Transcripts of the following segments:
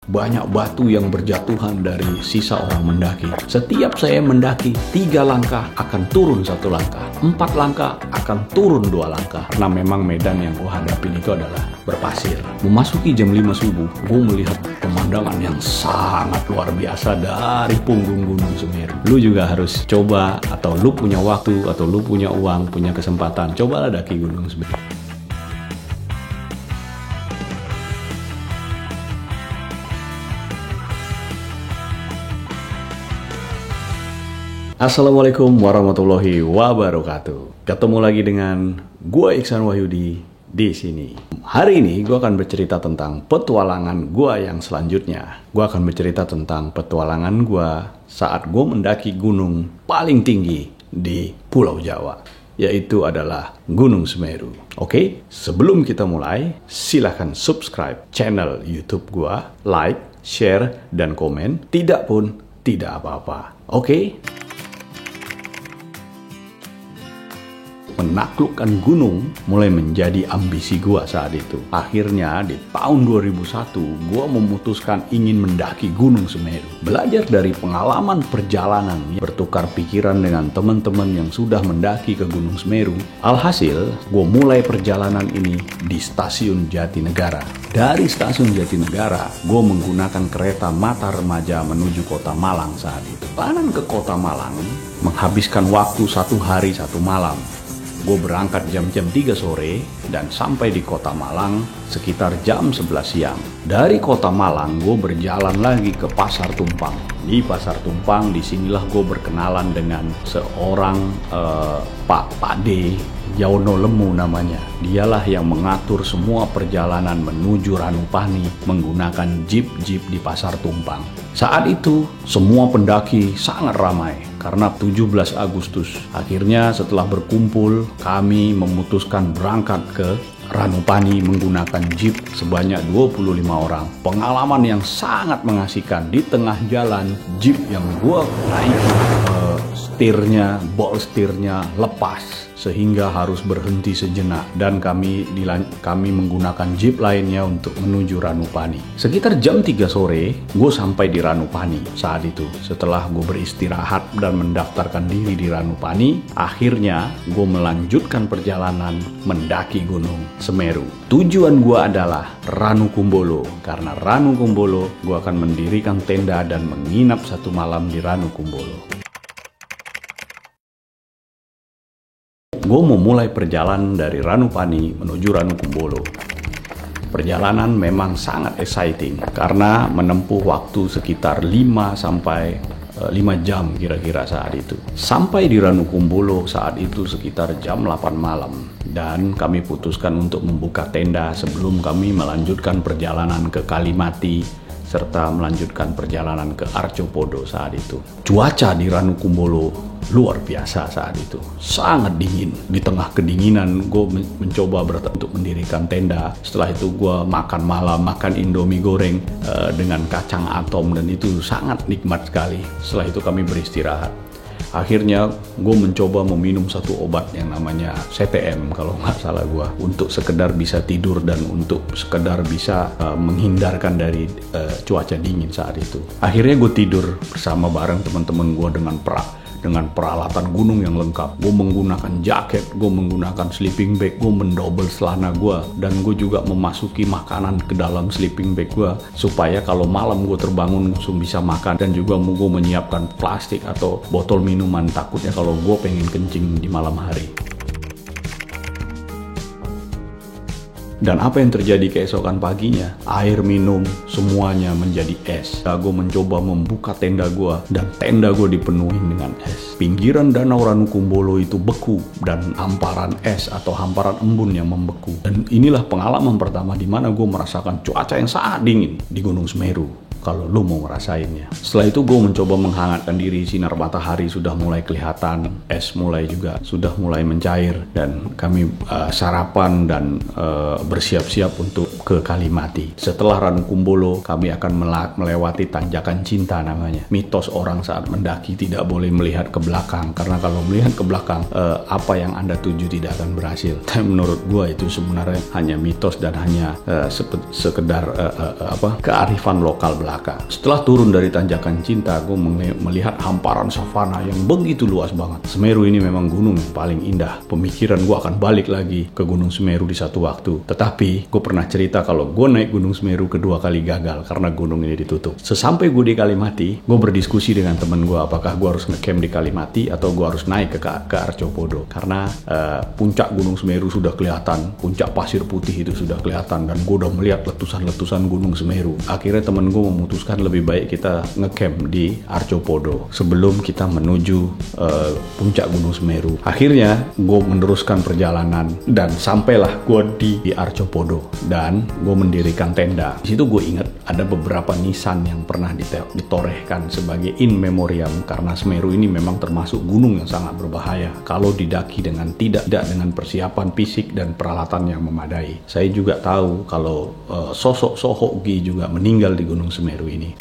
Banyak batu yang berjatuhan dari sisa orang mendaki. Setiap saya mendaki, 3 langkah akan turun 1 langkah, 4 langkah akan turun 2 langkah. Karena memang medan yang gue hadapin itu adalah berpasir. Memasuki jam 5 subuh, gue melihat pemandangan yang sangat luar biasa dari punggung Gunung Semeru. Lu juga harus coba, atau lu punya waktu, atau lu punya uang, punya kesempatan, cobalah daki Gunung Semeru. Assalamualaikum warahmatullahi wabarakatuh. Ketemu lagi dengan gue Iksan Wahyudi di sini. Hari ini gue akan bercerita tentang petualangan gue yang selanjutnya. Gue akan bercerita tentang petualangan gue saat gue mendaki gunung paling tinggi di Pulau Jawa, yaitu adalah Gunung Semeru. Oke, sebelum kita mulai, silahkan subscribe channel YouTube gue, like, share, dan komen. Tidak pun tidak apa-apa. Oke? Menaklukkan gunung mulai menjadi ambisi gua saat itu. Akhirnya di tahun 2001 gua memutuskan ingin mendaki Gunung Semeru. Belajar dari pengalaman perjalanan, bertukar pikiran dengan teman-teman yang sudah mendaki ke Gunung Semeru. Alhasil, gua mulai perjalanan ini di stasiun Jatinegara. Dari stasiun Jatinegara, gua menggunakan kereta Mata Remaja menuju kota Malang saat itu. Perjalanan ke kota Malang menghabiskan waktu 1 hari 1 malam. Gue berangkat jam-jam 3 sore dan sampai di kota Malang sekitar jam 11 siang. Dari kota Malang gue berjalan lagi ke Pasar Tumpang. Di Pasar Tumpang disinilah gue berkenalan dengan seorang Pak D. Yono Lemu namanya. Dialah yang mengatur semua perjalanan menuju Ranupani menggunakan jeep-jeep di Pasar Tumpang. Saat itu semua pendaki sangat ramai karena 17 Agustus. Akhirnya setelah berkumpul, kami memutuskan berangkat ke Ranupani menggunakan jeep sebanyak 25 orang. Pengalaman yang sangat mengasihkan. Di tengah jalan, jeep yang gua naiki, bol setirnya lepas sehingga harus berhenti sejenak, dan kami menggunakan jeep lainnya untuk menuju Ranupani. Sekitar jam 3 sore gue sampai di Ranupani. Saat itu setelah gue beristirahat dan mendaftarkan diri di Ranupani, akhirnya gue melanjutkan perjalanan mendaki Gunung Semeru. Tujuan gue adalah Ranukumbolo. Karena Ranukumbolo gue akan mendirikan tenda dan menginap 1 malam di Ranukumbolo. Gue mau mulai perjalanan dari Ranupani menuju Ranukumbolo. Perjalanan memang sangat exciting karena menempuh waktu sekitar 5 sampai 5 jam kira-kira saat itu. Sampai di Ranukumbolo saat itu sekitar jam 8 malam. Dan kami putuskan untuk membuka tenda sebelum kami melanjutkan perjalanan ke Kalimati serta melanjutkan perjalanan ke Arcopodo saat itu. Cuaca di Ranukumbolo luar biasa saat itu, sangat dingin. Di tengah kedinginan gue mencoba untuk mendirikan tenda. Setelah itu gue makan malam, makan Indomie goreng dengan kacang atom, dan itu sangat nikmat sekali. Setelah itu kami beristirahat. Akhirnya gue mencoba meminum 1 obat yang namanya CTM kalau nggak salah gue, untuk sekedar bisa tidur dan untuk sekedar bisa menghindarkan dari cuaca dingin saat itu. Akhirnya gue tidur bersama bareng teman-teman gue dengan peralatan gunung yang lengkap. Gue menggunakan jaket, gue menggunakan sleeping bag, gue mendouble celana gue, dan gue juga memasuki makanan ke dalam sleeping bag gue supaya kalau malam gue terbangun langsung bisa makan. Dan juga gue menyiapkan plastik atau botol minuman, takutnya kalau gue pengen kencing di malam hari. Dan apa yang terjadi keesokan paginya? Air minum semuanya menjadi es. Gue mencoba membuka tenda gue, dan tenda gue dipenuhi dengan es. Pinggiran danau Ranukumbolo itu beku, dan hamparan es atau hamparan embun yang membeku. Dan inilah pengalaman pertama di mana gue merasakan cuaca yang sangat dingin di Gunung Semeru. kalau lu mau ngerasainnya. Setelah itu gue mencoba menghangatkan diri, sinar matahari sudah mulai kelihatan, es mulai juga sudah mulai mencair, dan kami sarapan dan bersiap-siap untuk ke Kalimati. Setelah Ranukumbolo, kami akan melewati tanjakan cinta namanya. Mitos orang saat mendaki tidak boleh melihat ke belakang, karena kalau melihat ke belakang, apa yang Anda tuju tidak akan berhasil. Tapi menurut gue itu sebenarnya hanya mitos dan hanya sekedar kearifan lokal belaka. Setelah turun dari tanjakan cinta, gue melihat hamparan savana yang begitu luas banget. Semeru ini memang gunung yang paling indah. Pemikiran gue akan balik lagi ke Gunung Semeru di satu waktu. Tetapi gue pernah cerita kalau gue naik Gunung Semeru kedua kali gagal karena gunung ini ditutup. Sesampai gue di Kalimati, gue berdiskusi dengan temen gue apakah gue harus ngecamp di Kalimati atau gue harus naik ke Arcopodo. Karena puncak Gunung Semeru sudah kelihatan, puncak pasir putih itu sudah kelihatan, dan gue udah melihat letusan-letusan Gunung Semeru. Akhirnya temen gue memutuskan lebih baik kita ngecamp di Arcopodo sebelum kita menuju puncak Gunung Semeru. Akhirnya gue meneruskan perjalanan dan sampailah gue di Arcopodo, dan gue mendirikan tenda. Di situ gue ingat ada beberapa nisan yang pernah ditorehkan sebagai in memoriam, karena Semeru ini memang termasuk gunung yang sangat berbahaya kalau didaki dengan tidak dengan persiapan fisik dan peralatan yang memadai. Saya juga tahu kalau sosok Sohogi juga meninggal di Gunung Semeru ini.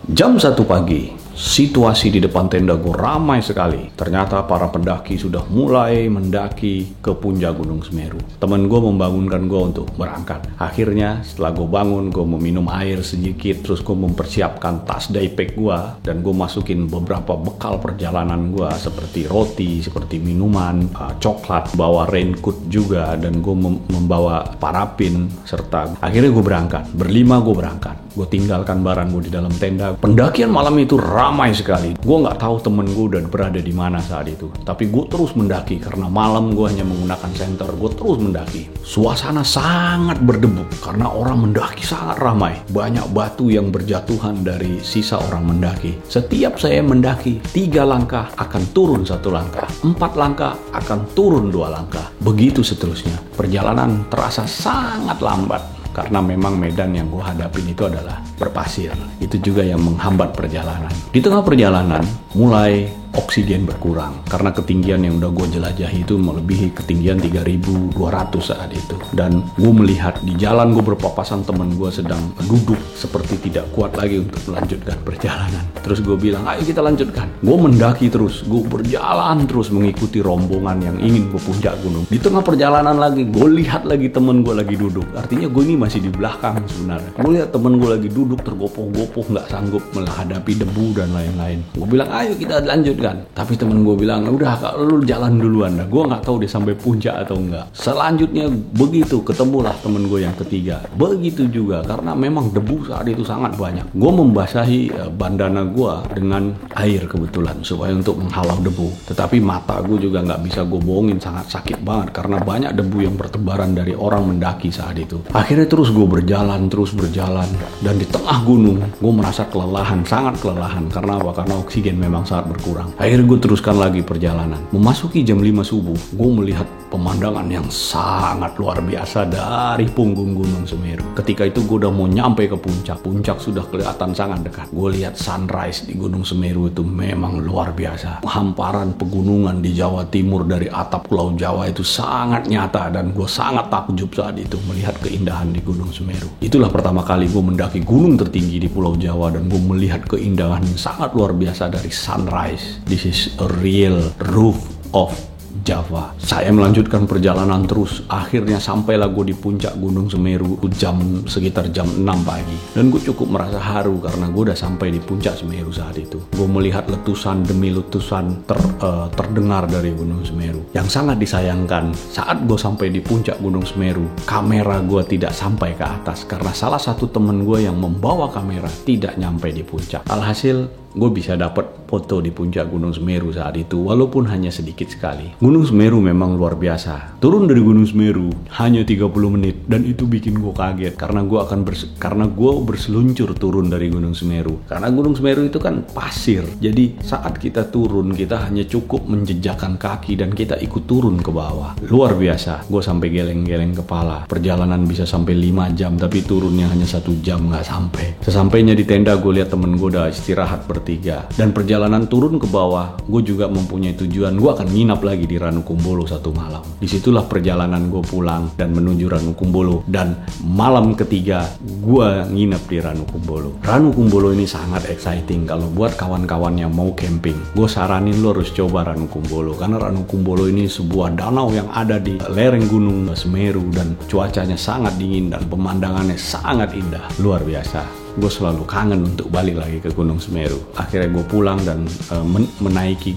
Jam 1 pagi, situasi di depan tenda gue ramai sekali. Ternyata para pendaki sudah mulai mendaki ke puncak Gunung Semeru. Temen gue membangunkan gue untuk berangkat. Akhirnya setelah gue bangun, gue meminum air sedikit, terus gue mempersiapkan tas daypack gue, dan gue masukin beberapa bekal perjalanan gue seperti roti, seperti minuman, coklat, bawa raincoat juga, dan gue membawa parafin serta. Akhirnya gue berangkat. Berlima gue berangkat. Gue tinggalkan barang gue di dalam tenda. Pendakian malam itu ramai sekali. Gue nggak tahu temen gue udah berada di mana saat itu. Tapi gue terus mendaki karena malam gue hanya menggunakan senter. Gue terus mendaki. Suasana sangat berdebu karena orang mendaki sangat ramai. Banyak batu yang berjatuhan dari sisa orang mendaki. Setiap saya mendaki, 3 langkah akan turun 1 langkah, 4 langkah akan turun 2 langkah. Begitu seterusnya. Perjalanan terasa sangat lambat. Karena memang medan yang gue hadapin itu adalah berpasir. Itu juga yang menghambat perjalanan. Di tengah perjalanan, mulai oksigen berkurang. Karena ketinggian yang udah gue jelajahi itu melebihi ketinggian 3.200 saat itu. Dan gue melihat di jalan gue berpapasan temen gue sedang duduk seperti tidak kuat lagi untuk melanjutkan perjalanan. Terus gue bilang, ayo kita lanjutkan. Gue mendaki terus, gue berjalan terus mengikuti rombongan yang ingin ke puncak gunung. Di tengah perjalanan lagi, gue lihat lagi temen gue lagi duduk. Artinya gue ini masih di belakang sebenarnya. Gue lihat temen gue lagi duduk tergopoh-gopoh, nggak sanggup menghadapi debu dan lain-lain. Gue bilang, ayo kita lanjutkan. Tapi temen gue bilang, udah kak, lu jalan duluan. Nah, gue nggak tahu dia sampai puncak atau enggak. Selanjutnya begitu ketemulah temen gue yang ketiga. Begitu juga karena memang debu saat itu sangat banyak. Gue membasahi bandana gue dengan air kebetulan supaya untuk menghalau debu. Tetapi mata gue juga nggak bisa gue bohongin, sangat sakit banget karena banyak debu yang bertebaran dari orang mendaki saat itu. Akhirnya terus gue berjalan dan di tengah gunung gue merasa kelelahan, sangat kelelahan. Karena apa? Karena oksigen memang sangat berkurang. Akhirnya gue teruskan lagi perjalanan. Memasuki jam 5 subuh, gue melihat pemandangan yang sangat luar biasa dari punggung Gunung Semeru. Ketika itu gue udah mau nyampe ke puncak. Puncak sudah kelihatan sangat dekat. Gue lihat sunrise di Gunung Semeru itu memang luar biasa. Hamparan pegunungan di Jawa Timur dari atap Pulau Jawa itu sangat nyata, dan gue sangat takjub saat itu melihat keindahan di Gunung Semeru. Itulah pertama kali gue mendaki gunung tertinggi di Pulau Jawa, dan gue melihat keindahan yang sangat luar biasa dari sunrise. This is a real roof of Java. Saya melanjutkan perjalanan terus. Akhirnya sampailah gue di puncak Gunung Semeru sekitar jam 6 pagi. Dan gue cukup merasa haru karena gue udah sampai di puncak Semeru saat itu. Gue melihat letusan demi letusan terdengar dari Gunung Semeru. Yang sangat disayangkan, saat gue sampai di puncak Gunung Semeru, kamera gue tidak sampai ke atas karena salah satu temen gue yang membawa kamera tidak nyampe di puncak. Alhasil gue bisa dapat foto di puncak Gunung Semeru saat itu, walaupun hanya sedikit sekali. Gunung Semeru memang luar biasa. Turun dari Gunung Semeru hanya 30 menit, dan itu bikin gue kaget karena gue berseluncur turun dari Gunung Semeru. Karena Gunung Semeru itu kan pasir, jadi saat kita turun kita hanya cukup menjejakkan kaki dan kita ikut turun ke bawah. Luar biasa, gue sampai geleng-geleng kepala. Perjalanan bisa sampai 5 jam, tapi turunnya hanya 1 jam nggak sampai. Sesampainya di tenda, gue lihat temen gue udah istirahat bertiga. Dan perjalanan turun ke bawah, gue juga mempunyai tujuan. Gue akan nginap lagi di Ranukumbolo 1 malam. Disitulah perjalanan gue pulang dan menuju Ranukumbolo. Dan malam ketiga, gue nginap di Ranukumbolo. Ranukumbolo ini sangat exciting. Kalau buat kawan-kawan yang mau camping, gue saranin lo harus coba Ranukumbolo. Karena Ranukumbolo ini sebuah danau yang ada di lereng Gunung Semeru, dan cuacanya sangat dingin dan pemandangannya sangat indah. Luar biasa. Gue selalu kangen untuk balik lagi ke Gunung Semeru. Akhirnya gue pulang dan menaiki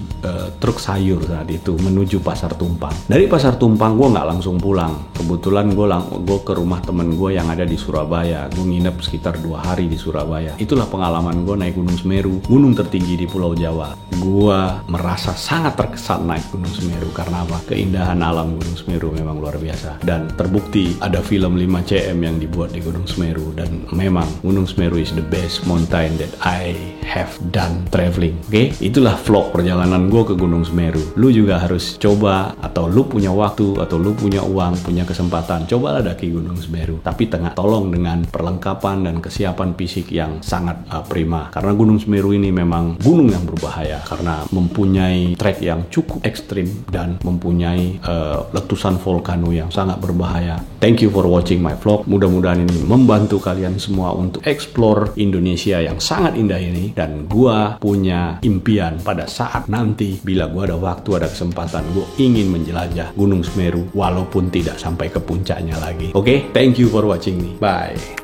truk sayur saat itu menuju Pasar Tumpang. Dari Pasar Tumpang gue nggak langsung pulang. Kebetulan gue ke rumah temen gue yang ada di Surabaya. Gue nginep sekitar 2 hari di Surabaya. Itulah pengalaman gue naik Gunung Semeru, gunung tertinggi di Pulau Jawa. Gue merasa sangat terkesan naik Gunung Semeru. Karena apa? Keindahan alam Gunung Semeru memang luar biasa. Dan terbukti ada film 5cm yang dibuat di Gunung Semeru. Dan memang Gunung Semeru is the best mountain that I have done traveling. Oke, itulah vlog perjalanan gue ke Gunung Semeru. Lu juga harus coba, atau lu punya waktu, atau lu punya uang, punya kesempatan, cobalah daki Gunung Semeru. Tapi tolong dengan perlengkapan dan kesiapan fisik yang sangat prima. Karena Gunung Semeru ini memang gunung yang berbahaya karena mempunyai trek yang cukup ekstrim dan mempunyai letusan volcano yang sangat berbahaya. Thank you for watching my vlog. Mudah-mudahan ini membantu kalian semua untuk explore Indonesia yang sangat indah ini. Dan gua punya impian pada saat nanti bila gua ada waktu, ada kesempatan, gua ingin menjelajah Gunung Semeru walaupun tidak sampai ke puncaknya lagi. Oke, thank you for watching me. Bye.